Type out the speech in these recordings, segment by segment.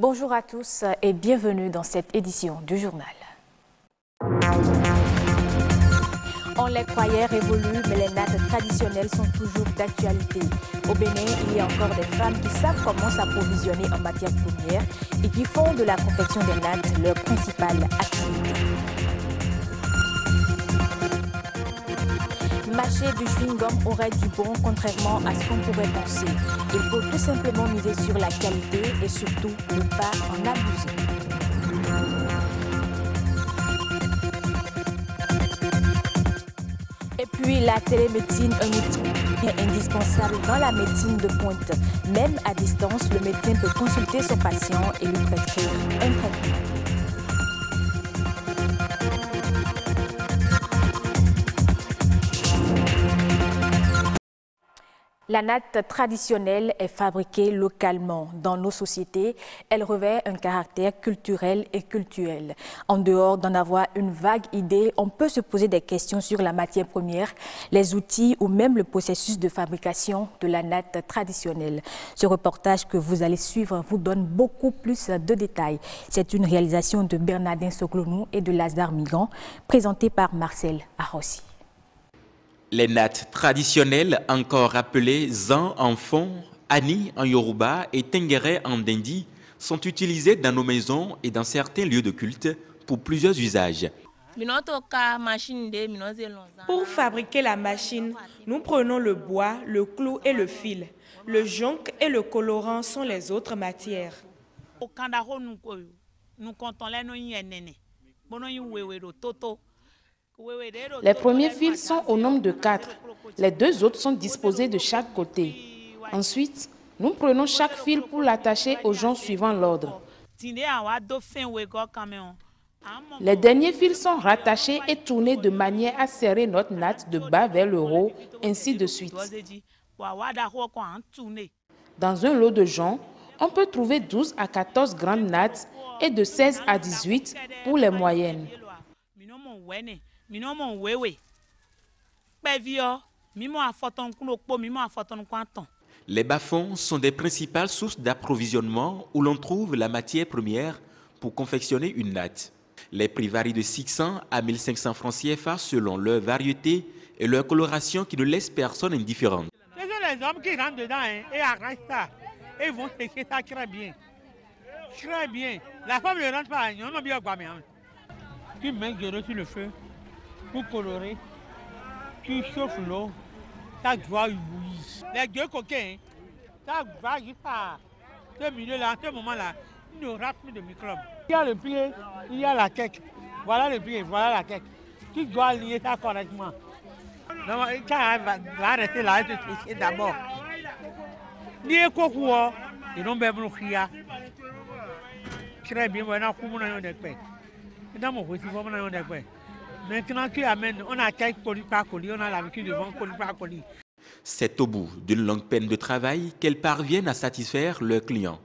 Bonjour à tous et bienvenue dans cette édition du journal. On les croyait révolues, mais les nattes traditionnelles sont toujours d'actualité. Au Bénin, il y a encore des femmes qui savent comment s'approvisionner en matières premières et qui font de la confection des nattes leur principale activité. Mâcher du chewing-gum aurait du bon, contrairement à ce qu'on pourrait penser. Il faut tout simplement miser sur la qualité et surtout ne pas en abuser. Et puis la télémédecine, un outil indispensable dans la médecine de pointe. Même à distance, le médecin peut consulter son patient et lui prescrire un traitement. La natte traditionnelle est fabriquée localement. Dans nos sociétés, elle revêt un caractère culturel et cultuel. En dehors d'en avoir une vague idée, on peut se poser des questions sur la matière première, les outils ou même le processus de fabrication de la natte traditionnelle. Ce reportage que vous allez suivre vous donne beaucoup plus de détails. C'est une réalisation de Bernardin Soglonou et de Lazare Migan, présentée par Marcel Arossi. Les nattes traditionnelles, encore appelées Zan en fond, Ani en Yoruba et Tengere en Dindi, sont utilisées dans nos maisons et dans certains lieux de culte pour plusieurs usages. Pour fabriquer la machine, nous prenons le bois, le clou et le fil. Le jonc et le colorant sont les autres matières. Les premiers fils sont au nombre de 4. Les 2 autres sont disposés de chaque côté. Ensuite, nous prenons chaque fil pour l'attacher au jonc suivant l'ordre. Les derniers fils sont rattachés et tournés de manière à serrer notre natte de bas vers le haut, ainsi de suite. Dans un lot de jonc, on peut trouver 12 à 14 grandes nattes et de 16 à 18 pour les moyennes. Les bas-fonds sont des principales sources d'approvisionnement où l'on trouve la matière première pour confectionner une natte. Les prix varient de 600 à 1500 francs CFA selon leur variété et leur coloration qui ne laisse personne indifférente. Ce sont les hommes qui rentrent dedans et arrangent ça. Et vont sécher ça très bien. Très bien. La femme ne rentre pas. On a bien quoi, mais tu mets sur le feu pour colorer. Tu chauffes l'eau. Ça doit bouillir. Les deux coquins, ça va jusqu'à ce milieu-là, à ce moment-là, il ne rate plus de microbes. Il y a le pied, il y a la queque. Voilà le pied, voilà la queque. Tu dois lier ça correctement. Donc, ça va rester là et te sécher d'abord. Lier coco, et non bien blouchia. Très bien, voilà, comment on a des paix. Dans mon côté, on a des paix. Maintenant tu amènes, on a quelques colis par colis, on a l'habitude de vendre colis par colis. C'est au bout d'une longue peine de travail qu'elles parviennent à satisfaire leurs clients.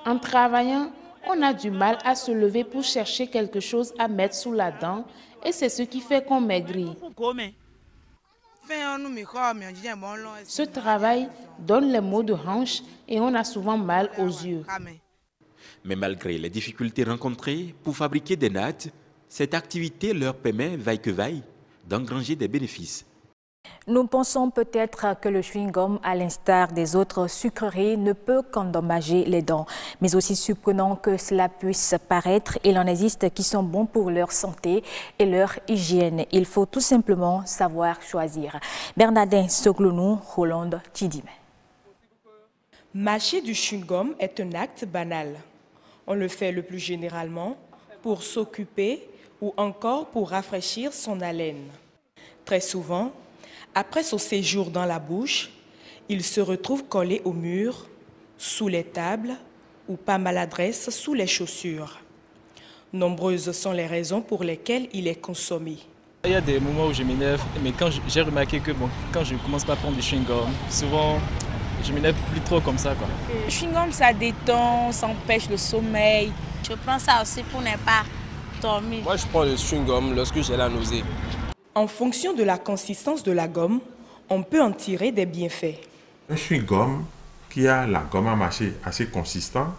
En travaillant, on a du mal à se lever pour chercher quelque chose à mettre sous la dent et c'est ce qui fait qu'on maigrit. Ce travail donne les maux de hanche et on a souvent mal aux yeux. Mais malgré les difficultés rencontrées pour fabriquer des nattes, cette activité leur permet, vaille que vaille, d'engranger des bénéfices. Nous pensons peut-être que le chewing-gum, à l'instar des autres sucreries, ne peut qu'endommager les dents. Mais aussi surprenant que cela puisse paraître, il en existe qui sont bons pour leur santé et leur hygiène. Il faut tout simplement savoir choisir. Bernardin Soglonou, Roland Tidime. Mâcher du chewing-gum est un acte banal. On le fait le plus généralement pour s'occuper ou encore pour rafraîchir son haleine. Très souvent, après son séjour dans la bouche, il se retrouve collé au mur, sous les tables ou par maladresse sous les chaussures. Nombreuses sont les raisons pour lesquelles il est consommé. Il y a des moments où je m'énerve, mais quand j'ai remarqué que quand je ne commence pas à prendre du chewing-gum, souvent je m'énerve plus trop comme ça, quoi. Le chewing-gum, ça détend, ça empêche le sommeil. Je prends ça aussi pour ne pas dormir. Moi, je prends le chewing-gum lorsque j'ai la nausée. En fonction de la consistance de la gomme, on peut en tirer des bienfaits. Un chewing-gum qui a la gomme à mâcher assez consistante,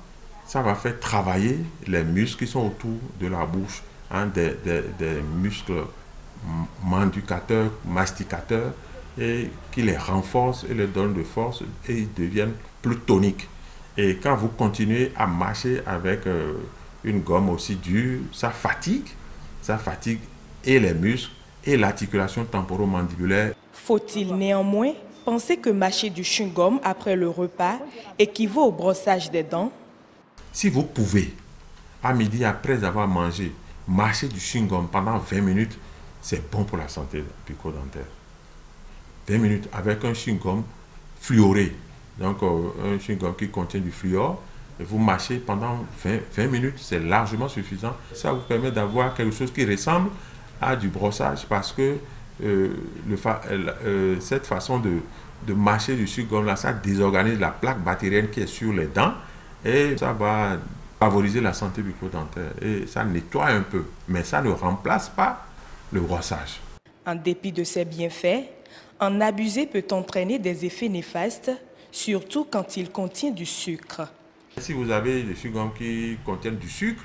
ça va faire travailler les muscles qui sont autour de la bouche, hein, des muscles manducateurs, masticateurs, et qui les renforcent et les donnent de force et ils deviennent plus toniques. Et quand vous continuez à mâcher avec une gomme aussi dure, ça fatigue et les muscles et l'articulation temporomandibulaire. Faut-il néanmoins penser que mâcher du chewing-gum après le repas équivaut au brossage des dents? Si vous pouvez, à midi après avoir mangé, mâcher du chewing-gum pendant 20 minutes, c'est bon pour la santé bucco-dentaire. 20 minutes avec un chewing-gum fluoré, donc un chewing-gum qui contient du fluor, et vous mâchez pendant 20 minutes, c'est largement suffisant. Ça vous permet d'avoir quelque chose qui ressemble à du brossage parce que cette façon de mâcher du chewing-gum là, ça désorganise la plaque bactérienne qui est sur les dents et ça va favoriser la santé bucco-dentaire et ça nettoie un peu, mais ça ne remplace pas le brossage. En dépit de ses bienfaits, en abuser peut entraîner des effets néfastes, surtout quand il contient du sucre. Si vous avez des chewing-gums qui contiennent du sucre,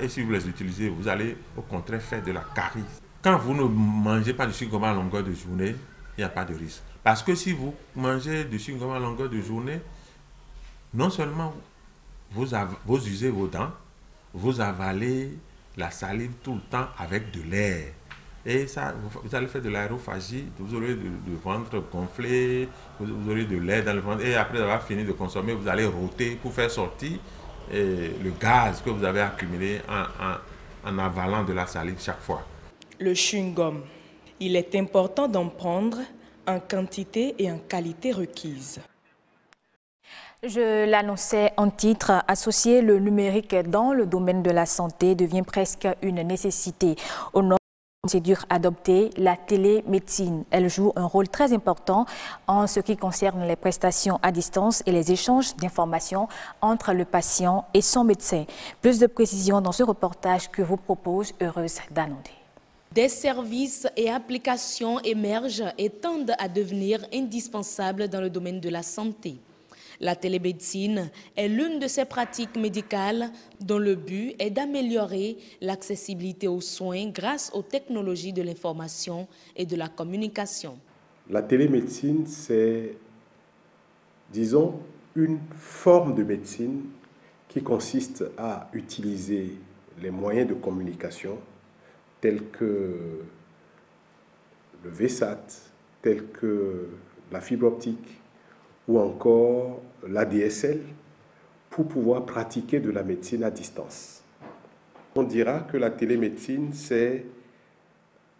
et si vous les utilisez, vous allez au contraire faire de la carie. Quand vous ne mangez pas de chewing-gum à longueur de journée, il n'y a pas de risque. Parce que si vous mangez du chewing-gum à longueur de journée, non seulement vous usez vos dents, vous avalez la salive tout le temps avec de l'air. Et ça, vous allez faire de l'aérophagie, vous aurez le ventre gonflé, vous aurez de l'air dans le ventre. Et après avoir fini de consommer, vous allez rôter pour faire sortir le gaz que vous avez accumulé en avalant de la salive chaque fois. Le chewing-gum, il est important d'en prendre en quantité et en qualité requise. Je l'annonçais en titre, associer le numérique dans le domaine de la santé devient presque une nécessité. Au nord, procédure adoptée, la télémédecine. Elle joue un rôle très important en ce qui concerne les prestations à distance et les échanges d'informations entre le patient et son médecin. Plus de précisions dans ce reportage que vous propose Heureuse Danondé. Des services et applications émergent et tendent à devenir indispensables dans le domaine de la santé. La télémédecine est l'une de ces pratiques médicales dont le but est d'améliorer l'accessibilité aux soins grâce aux technologies de l'information et de la communication. La télémédecine, c'est, disons, une forme de médecine qui consiste à utiliser les moyens de communication tels que le VSAT, tels que la fibre optique, ou encore l'ADSL pour pouvoir pratiquer de la médecine à distance. On dira que la télémédecine, c'est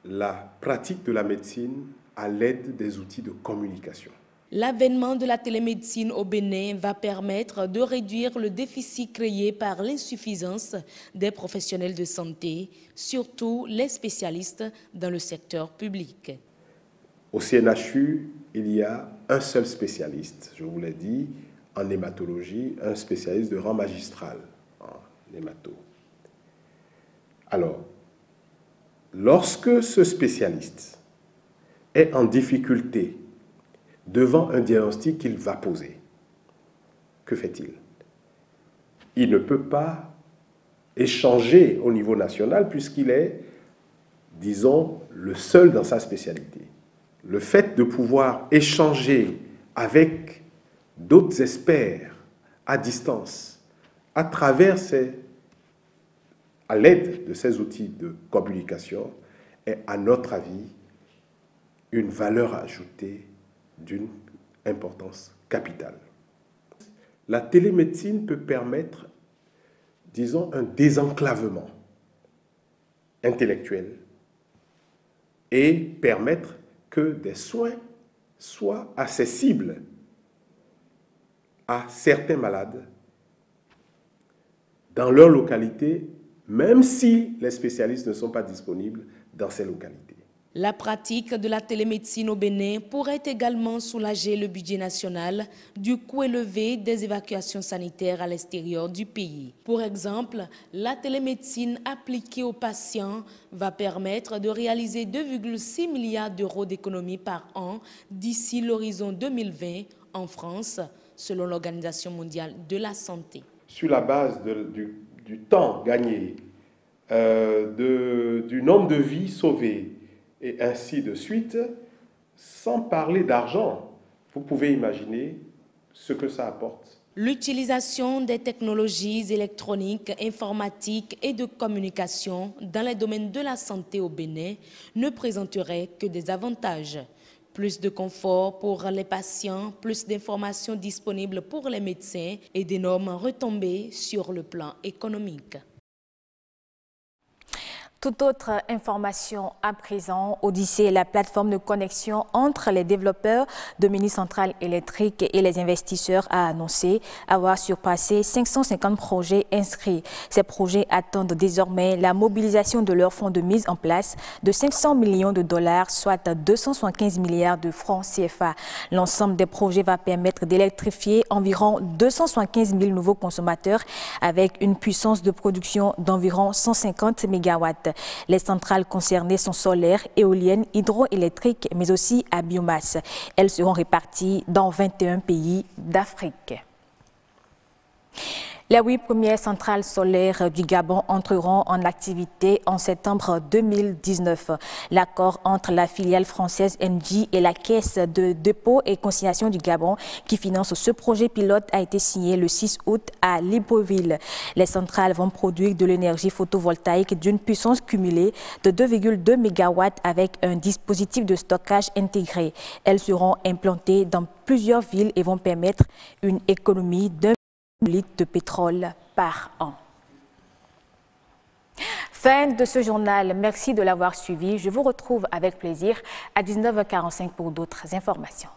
la pratique de la médecine à l'aide des outils de communication. L'avènement de la télémédecine au Bénin va permettre de réduire le déficit créé par l'insuffisance des professionnels de santé, surtout les spécialistes dans le secteur public. Au CNHU, il y a un seul spécialiste, je vous l'ai dit, en hématologie, un spécialiste de rang magistral en hémato. Alors, lorsque ce spécialiste est en difficulté devant un diagnostic qu'il va poser, que fait-il? Il ne peut pas échanger au niveau national puisqu'il est, disons, le seul dans sa spécialité. Le fait de pouvoir échanger avec d'autres experts à distance, à l'aide de ces outils de communication, est, à notre avis, une valeur ajoutée d'une importance capitale. La télémédecine peut permettre, disons, un désenclavement intellectuel et permettre que des soins soient accessibles à certains malades dans leur localité, même si les spécialistes ne sont pas disponibles dans ces localités. La pratique de la télémédecine au Bénin pourrait également soulager le budget national du coût élevé des évacuations sanitaires à l'extérieur du pays. Pour exemple, la télémédecine appliquée aux patients va permettre de réaliser 2,6 milliards d'euros d'économies par an d'ici l'horizon 2020 en France, selon l'Organisation mondiale de la santé. Sur la base du temps gagné, du nombre de vies sauvées et ainsi de suite, sans parler d'argent, vous pouvez imaginer ce que ça apporte. L'utilisation des technologies électroniques, informatiques et de communication dans les domaines de la santé au Bénin ne présenterait que des avantages. Plus de confort pour les patients, plus d'informations disponibles pour les médecins et d'énormes retombées sur le plan économique. Toute autre information à présent, Odyssée, la plateforme de connexion entre les développeurs de mini-centrales électriques et les investisseurs, a annoncé avoir surpassé 550 projets inscrits. Ces projets attendent désormais la mobilisation de leurs fonds de mise en place de 500 millions de dollars, soit 275 milliards de francs CFA. L'ensemble des projets va permettre d'électrifier environ 275 000 nouveaux consommateurs avec une puissance de production d'environ 150 MW. Les centrales concernées sont solaires, éoliennes, hydroélectriques, mais aussi à biomasse. Elles seront réparties dans 21 pays d'Afrique. Les 8 premières centrales solaires du Gabon entreront en activité en septembre 2019. L'accord entre la filiale française Engie et la Caisse de dépôt et consignation du Gabon qui finance ce projet pilote a été signé le 6 août à Libreville. Les centrales vont produire de l'énergie photovoltaïque d'une puissance cumulée de 2,2 MW avec un dispositif de stockage intégré. Elles seront implantées dans plusieurs villes et vont permettre une économie d'1 litre de pétrole par an. Fin de ce journal. Merci de l'avoir suivi. Je vous retrouve avec plaisir à 19h45 pour d'autres informations.